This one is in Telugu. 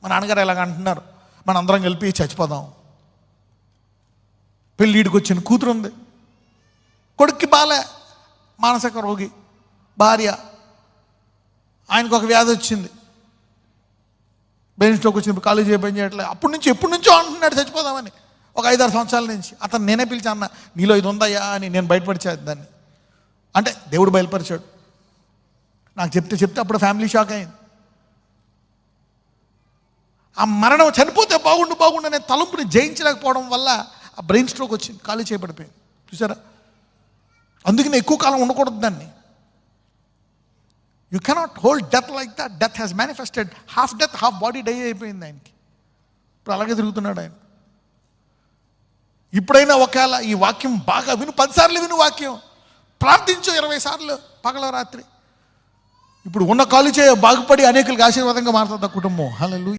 మా నాన్నగారు ఎలాగ అంటున్నారు, మన అందరం కలిపి చచ్చిపోదాం. పెళ్ళిడికి వచ్చిన కూతురు ఉంది, కొడుక్కి బాలే, మానసిక రోగి, భార్య, ఆయనకు ఒక వ్యాధి వచ్చింది, బ్రెయిన్ స్ట్రోక్ వచ్చినప్పుడు కాలేజీ పని చేయట్లేదు. ఎప్పటి నుంచో అంటున్నాడు చచ్చిపోదామని, ఒక 5-6 సంవత్సరాల నుంచి. అతను నేనే పిలిచి అన్న, నీలో ఇది ఉందయ్యా అని. నేను బయటపరిచాను దాన్ని, అంటే దేవుడు బయలుపరిచాడు. నాకు చెప్తే అప్పుడు ఫ్యామిలీ షాక్ అయింది. ఆ మరణం చనిపోతే బాగుండు అనే తలంపుని జయించలేకపోవడం వల్ల ఆ బ్రెయిన్ స్ట్రోక్ వచ్చింది, ఖాళీ చేయబడిపోయింది. చూసారా, అందుకని ఎక్కువ కాలం ఉండకూడదు దాన్ని. You cannot hold death like that. Death has manifested, half death half body die అయిపోయింది ఆయనకి. ఇప్పుడు అలాగే తిరుగుతున్నాడు ఆయన. ఇప్పుడైనా ఒకవేళ ఈ వాక్యం బాగా విను, 10 సార్లు విను వాక్యం, ప్రార్థించు 20 సార్లు పగల రాత్రి. ఇప్పుడు ఉన్న కాలు చేయ బాగుపడి అనేకులకు ఆశీర్వాదంగా మారుతుంది ఆ కుటుంబం. హల్లెలూయా.